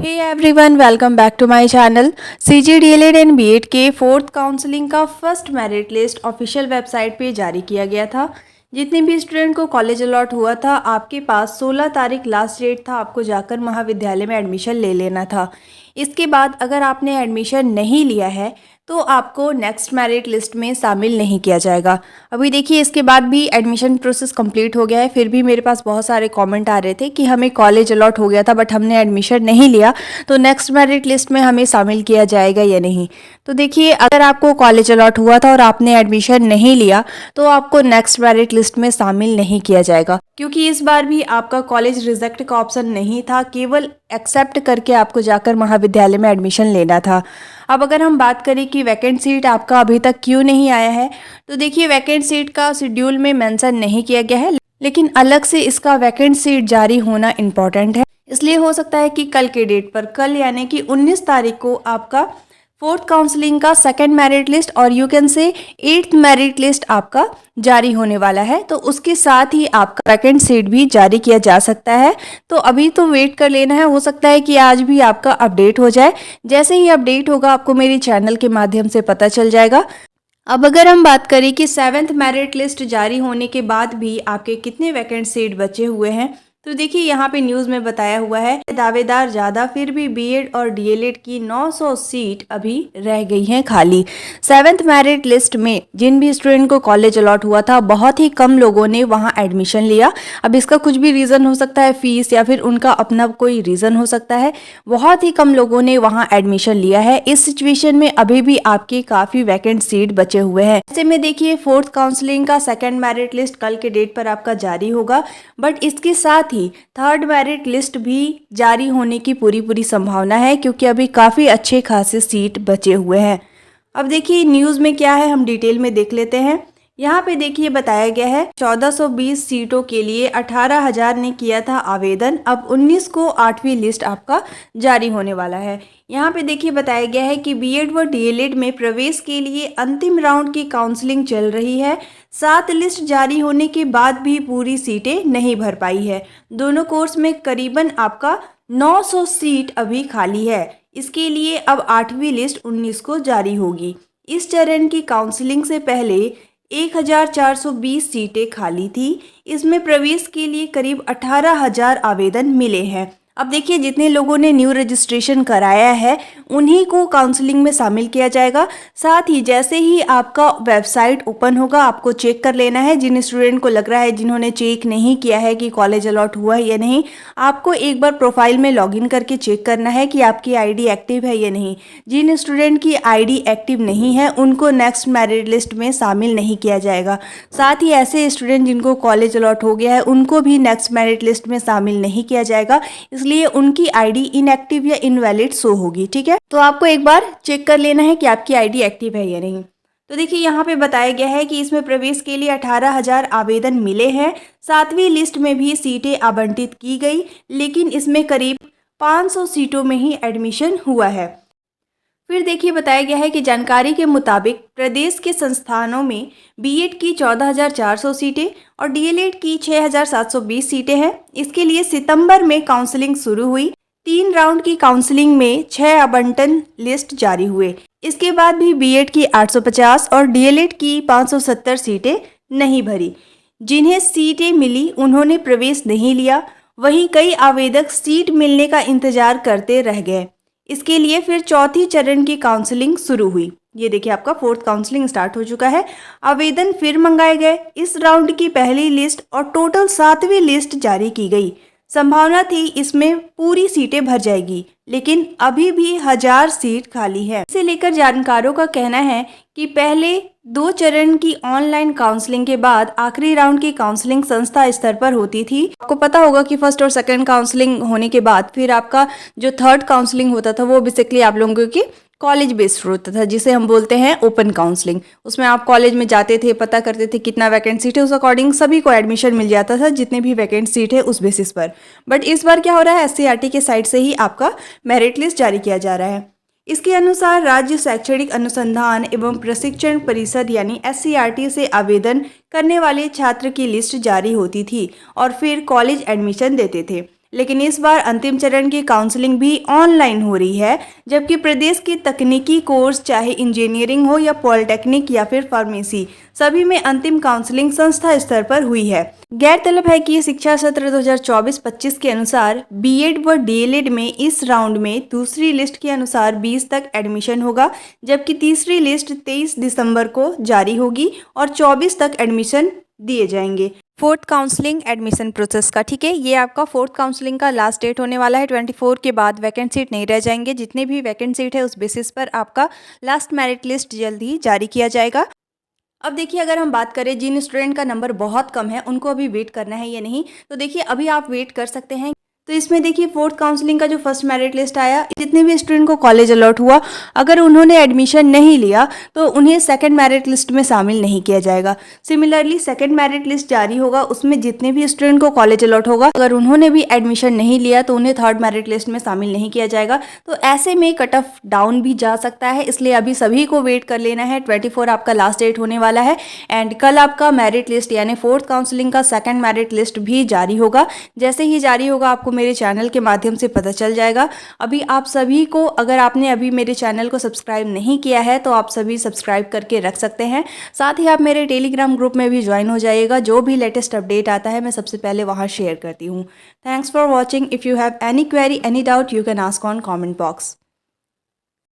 Hey everyone, welcome back to my channel. CG DElEd and BEd के fourth counselling का first merit list official website पे जारी किया गया था। जितने भी स्टूडेंट को कॉलेज अलॉट हुआ था, आपके पास 16 तारीख लास्ट डेट था, आपको जाकर महाविद्यालय में एडमिशन ले लेना था। इसके बाद अगर आपने एडमिशन नहीं लिया है तो आपको नेक्स्ट मेरिट लिस्ट में शामिल नहीं किया जाएगा। अभी देखिए, इसके बाद भी एडमिशन प्रोसेस कंप्लीट हो गया है, फिर भी मेरे पास बहुत सारे कमेंट आ रहे थे कि हमें कॉलेज अलॉट हो गया था बट हमने एडमिशन नहीं लिया, तो नेक्स्ट मेरिट लिस्ट में हमें शामिल किया जाएगा या नहीं। तो देखिए, अगर आपको कॉलेज अलॉट हुआ था और आपने एडमिशन नहीं लिया तो आपको नेक्स्ट मेरिट लिस्ट में शामिल नहीं किया जाएगा, क्योंकि इस बार भी आपका कॉलेज रिजेक्ट का ऑप्शन नहीं था, केवल एक्सेप्ट करके आपको जाकर महाविद्यालय में एडमिशन लेना था। अब अगर हम बात करें कि वैकेंट सीट आपका अभी तक क्यों नहीं आया है, तो देखिए, वैकेंट सीट का शेड्यूल में मेंशन नहीं किया गया है, लेकिन अलग से इसका वैकेंट सीट जारी होना इम्पॉर्टेंट है। इसलिए हो सकता है कि कल के डेट पर, कल यानी कि 19 तारीख को आपका फोर्थ काउंसलिंग का सेकंड मेरिट लिस्ट और you can say 8th merit list आपका जारी होने वाला है। तो उसके साथ ही आपका वैकेंट सीट भी जारी किया जा सकता है। तो अभी तो वेट कर लेना है, हो सकता है कि आज भी आपका अपडेट हो जाए। जैसे ही अपडेट होगा आपको मेरी चैनल के माध्यम से पता चल जाएगा। अब अगर हम बात करें कि 7th मेरिट लिस्ट जारी होने के बाद भी आपके कितने वैकेंट सीट बचे हुए हैं, तो देखिए, यहाँ पे न्यूज़ में बताया हुआ है दावेदार ज़्यादा, फिर भी बीएड और डीएलएड की 900 सीट अभी रह गई हैं खाली। 7th मेरिट लिस्ट में जिन भी स्टूडेंट को कॉलेज अलॉट हुआ था, बहुत ही कम लोगों ने वहाँ एडमिशन लिया। अब इसका कुछ भी रीज़न हो सकता है, फीस या फिर उनका अपना कोई रीज़न हो सकता है। बहुत ही कम लोगों ने वहाँ एडमिशन लिया है। इस सिचुएशन में अभी भी आपके काफ़ी वैकेंट सीट बचे हुए हैं। ऐसे में देखिए, फोर्थ काउंसलिंग का सेकेंड मेरिट लिस्ट कल के डेट पर आपका जारी होगा, बट इसके साथ ही थर्ड मेरिट लिस्ट भी जारी होने की पूरी संभावना है, क्योंकि अभी काफ़ी अच्छे खासे सीट बचे हुए हैं। अब देखिए, न्यूज़ में क्या है, हम डिटेल में देख लेते हैं। यहाँ पे देखिए, बताया गया है 1420 सीटों के लिए 18,000 ने किया था आवेदन। अब 19 को 8वीं लिस्ट आपका जारी होने वाला है। यहाँ पे देखिए, बताया गया है कि बीएड व डीएलएड में प्रवेश के लिए अंतिम राउंड की काउंसलिंग चल रही है। 7 लिस्ट जारी होने के बाद भी पूरी सीटें नहीं भर पाई है। दोनों कोर्स में करीबन आपका 900 सीट अभी खाली है। इसके लिए अब 8वीं लिस्ट 19 को जारी होगी। इस चरण की काउंसलिंग से पहले 1420 सीटें खाली थी। इसमें प्रवेश के लिए करीब 18,000 आवेदन मिले हैं। अब देखिए, जितने लोगों ने न्यू रजिस्ट्रेशन कराया है उन्हीं को काउंसलिंग में शामिल किया जाएगा। साथ ही जैसे ही आपका वेबसाइट ओपन होगा, आपको चेक कर लेना है। जिन स्टूडेंट को लग रहा है, जिन्होंने चेक नहीं किया है कि कॉलेज अलॉट हुआ है या नहीं, आपको एक बार प्रोफाइल में लॉगिन करके चेक करना है कि आपकी आईडी एक्टिव है या नहीं। जिन स्टूडेंट की आईडी एक्टिव नहीं है उनको नेक्स्ट मेरिट लिस्ट में शामिल नहीं किया जाएगा। साथ ही ऐसे स्टूडेंट जिनको कॉलेज अलॉट हो गया है उनको भी नेक्स्ट मेरिट लिस्ट में शामिल नहीं किया जाएगा, इसलिए उनकी आईडी इनएक्टिव या इनवैलिड शो होगी। ठीक है, तो आपको एक बार चेक कर लेना है कि आपकी आईडी एक्टिव है या नहीं। तो देखिए, यहाँ पे बताया गया है कि इसमें प्रवेश के लिए 18,000 आवेदन मिले हैं। 7वीं लिस्ट में भी सीटें आवंटित की गई, लेकिन इसमें करीब 500 सीटों में ही एडमिशन हुआ है। फिर देखिए, बताया गया है कि जानकारी के मुताबिक प्रदेश के संस्थानों में बीएड की 14,400 सीटें और डीएलएड की 6,720 सीटें हैं। इसके लिए सितंबर में काउंसलिंग शुरू हुई। 3 राउंड की काउंसलिंग में 6 आवंटन लिस्ट जारी हुए। इसके बाद भी बीएड की 850 और डीएलएड की 570 सीटें नहीं भरी। जिन्हें सीटें मिली उन्होंने प्रवेश नहीं लिया। वहीं कई आवेदक सीट मिलने का इंतजार करते रह गए। इसके लिए फिर चौथी चरण की काउंसलिंग शुरू हुई। ये देखिए, आपका फोर्थ काउंसलिंग स्टार्ट हो चुका है। आवेदन फिर मंगाए गए। इस राउंड की पहली लिस्ट और टोटल 7वीं लिस्ट जारी की गई। संभावना थी इसमें पूरी सीटें भर जाएगी, लेकिन अभी भी 1000 सीट खाली है। इसे लेकर जानकारों का कहना है कि पहले 2 चरण की ऑनलाइन काउंसलिंग के बाद आखिरी राउंड की काउंसलिंग संस्था स्तर पर होती थी। आपको पता होगा कि फर्स्ट और सेकंड काउंसलिंग होने के बाद फिर आपका जो थर्ड काउंसलिंग होता था वो बेसिकली आप लोगों की कॉलेज बेस्ड होता था, जिसे हम बोलते हैं ओपन काउंसलिंग। उसमें आप कॉलेज में जाते थे, पता करते थे कितना वैकेंट सीट है, उस अकॉर्डिंग सभी को एडमिशन मिल जाता था, जितने भी वैकेंट सीट है उस बेसिस पर। बट इस बार क्या हो रहा है, एससीईआरटी के साइड से ही आपका मेरिट लिस्ट जारी किया जा रहा है। इसके अनुसार राज्य शैक्षणिक अनुसंधान एवं प्रशिक्षण परिषद यानी एससीईआरटी से आवेदन करने वाले छात्र की लिस्ट जारी होती थी और फिर कॉलेज एडमिशन देते थे। लेकिन इस बार अंतिम चरण की काउंसलिंग भी ऑनलाइन हो रही है, जबकि प्रदेश के तकनीकी कोर्स चाहे इंजीनियरिंग हो या पॉलिटेक्निक या फिर फार्मेसी, सभी में अंतिम काउंसलिंग संस्था स्तर पर हुई है। गौरतलब है कि शिक्षा सत्र 2024-25 के अनुसार बीएड व डीएलएड में इस राउंड में दूसरी लिस्ट के अनुसार 20 तक एडमिशन होगा, जबकि तीसरी लिस्ट 23 दिसंबर को जारी होगी और 24 तक एडमिशन दिए जाएंगे। फोर्थ काउंसलिंग एडमिशन प्रोसेस का, ठीक है, ये आपका फोर्थ काउंसलिंग का लास्ट डेट होने वाला है। 24 के बाद वैकेंट सीट नहीं रह जाएंगे। जितने भी वैकेंट सीट है उस बेसिस पर आपका लास्ट मेरिट लिस्ट जल्द ही जारी किया जाएगा। अब देखिए, अगर हम बात करें जिन स्टूडेंट का नंबर बहुत कम है उनको अभी वेट करना है या नहीं, तो देखिए अभी आप वेट कर सकते हैं। तो इसमें देखिए फोर्थ काउंसलिंग का जो फर्स्ट मेरिट लिस्ट आया, जितने भी स्टूडेंट को कॉलेज अलॉट हुआ, अगर उन्होंने एडमिशन नहीं लिया तो उन्हें सेकंड मेरिट लिस्ट में शामिल नहीं किया जाएगा। सिमिलरली सेकंड मेरिट लिस्ट जारी होगा, उसमें जितने भी स्टूडेंट को कॉलेज अलॉट होगा, अगर उन्होंने भी एडमिशन नहीं लिया तो उन्हें थर्ड मेरिट लिस्ट में शामिल नहीं किया जाएगा। तो ऐसे में कट ऑफ डाउन भी जा सकता है, इसलिए अभी सभी को वेट कर लेना है। 24 आपका लास्ट डेट होने वाला है एंड कल आपका मेरिट लिस्ट यानी फोर्थ काउंसलिंग का सेकंड मेरिट लिस्ट भी जारी होगा। जैसे ही जारी होगा आपको मेरे चैनल के माध्यम से पता चल जाएगा। अभी आप सभी को, अगर आपने अभी मेरे चैनल को सब्सक्राइब नहीं किया है तो आप सभी सब्सक्राइब करके रख सकते हैं। साथ ही आप मेरे टेलीग्राम ग्रुप में भी ज्वाइन हो जाइएगा। जो भी लेटेस्ट अपडेट आता है मैं सबसे पहले वहां शेयर करती हूँ। Thanks for watching. If you have any query, any doubt, you can ask on comment box.